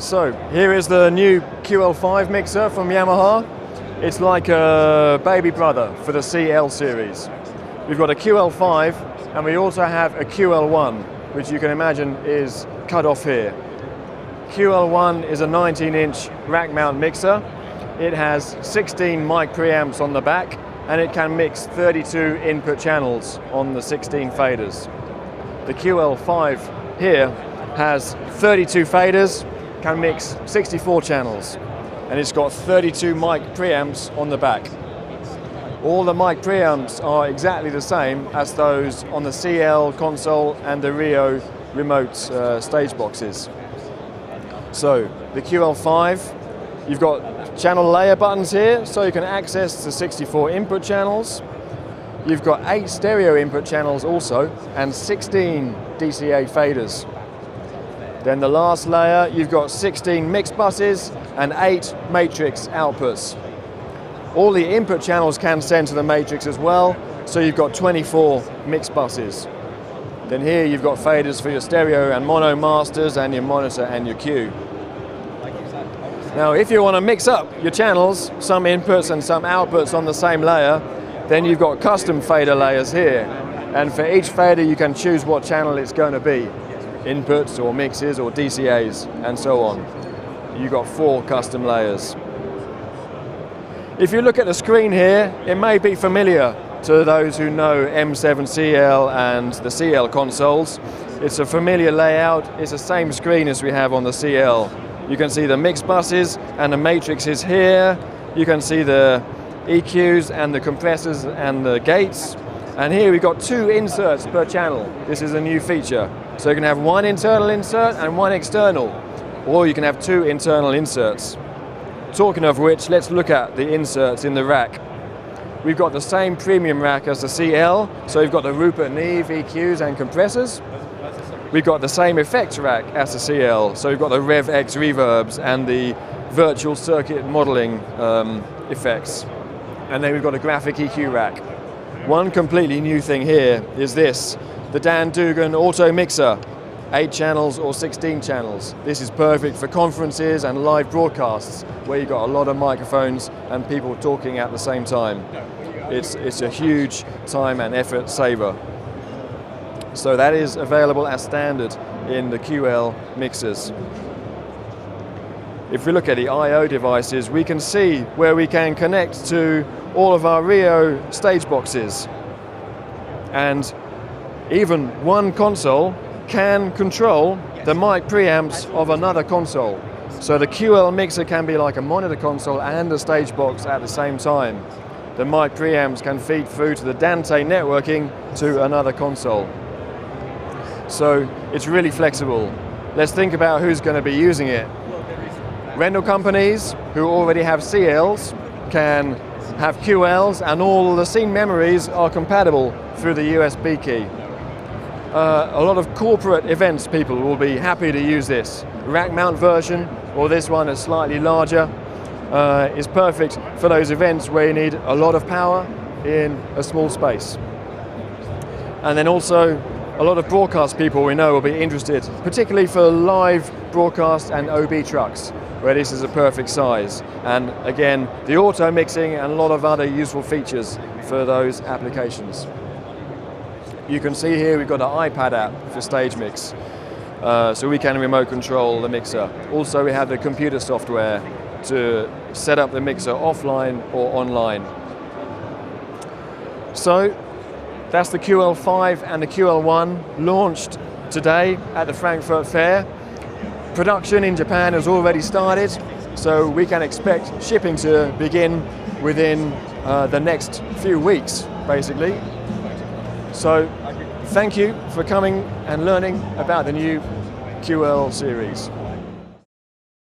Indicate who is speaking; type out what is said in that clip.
Speaker 1: So here is the new Ql5 mixer from Yamaha. It's like a baby brother for the CL series. We've got a Ql5 and we also have a Ql1, which you can imagine is cut off here. Ql1 is a 19-inch rack mount mixer. It has 16 mic preamps on the back and it can mix 32 input channels on the 16 faders. The Ql5 here has 32 faders, can mix 64 channels, and it's got 32 mic preamps on the back. All the mic preamps are exactly the same as those on the CL console and the Rio remote stage boxes. So the Ql5, you've got channel layer buttons here, so you can access the 64 input channels. You've got 8 stereo input channels also, and 16 DCA faders. Then the last layer, you've got 16 mix buses and 8 matrix outputs. All the input channels can send to the matrix as well, so you've got 24 mix buses. Then here you've got faders for your stereo and mono masters and your monitor and your cue. Now if you want to mix up your channels, some inputs and some outputs on the same layer, then you've got custom fader layers here. And for each fader you can choose what channel it's going to be. Inputs or mixes or DCAs and so on. You've got 4 custom layers. If you look at the screen here, it may be familiar to those who know M7CL and the CL consoles. It's a familiar layout. It's the same screen as we have on the CL. You can see the mix buses and the matrices here. You can see the EQs and the compressors and the gates. And here we've got 2 inserts per channel. This is a new feature. So you can have 1 internal insert and 1 external, or you can have 2 internal inserts. Talking of which, let's look at the inserts in the rack. We've got the same premium rack as the CL, so we've got the Rupert Neve EQs and compressors. We've got the same effects rack as the CL, so we've got the Rev X reverbs and the virtual circuit modeling effects. And then we've got a graphic EQ rack. One completely new thing here is this, the Dugan Auto Mixer, 8 channels or 16 channels. This is perfect for conferences and live broadcasts where you've got a lot of microphones and people talking at the same time. It's a huge time and effort saver. So that is available as standard in the QL mixers. If we look at the I/O devices, we can see where we can connect to all of our Rio stage boxes. And even one console can control the mic preamps of another console. So the QL mixer can be like a monitor console and a stage box at the same time. The mic preamps can feed through to the Dante networking to another console. So it's really flexible. Let's think about who's going to be using it. Rental companies who already have CLs can have QLs, and all the scene memories are compatible through the USB key. A lot of corporate events people will be happy to use this. Rack mount version, or this one is slightly larger, is perfect for those events where you need a lot of power in a small space. And then also a lot of broadcast people we know will be interested, particularly for live broadcast and OB trucks, where this is a perfect size. And again, the auto mixing and a lot of other useful features for those applications. You can see here we've got an iPad app for stage mix, so we can remote control the mixer. Also we have the computer software to set up the mixer offline or online. So that's the Ql5 and the Ql1 launched today at the Frankfurt Fair. Production in Japan has already started, so we can expect shipping to begin within the next few weeks, basically. So thank you for coming and learning about the new QL series.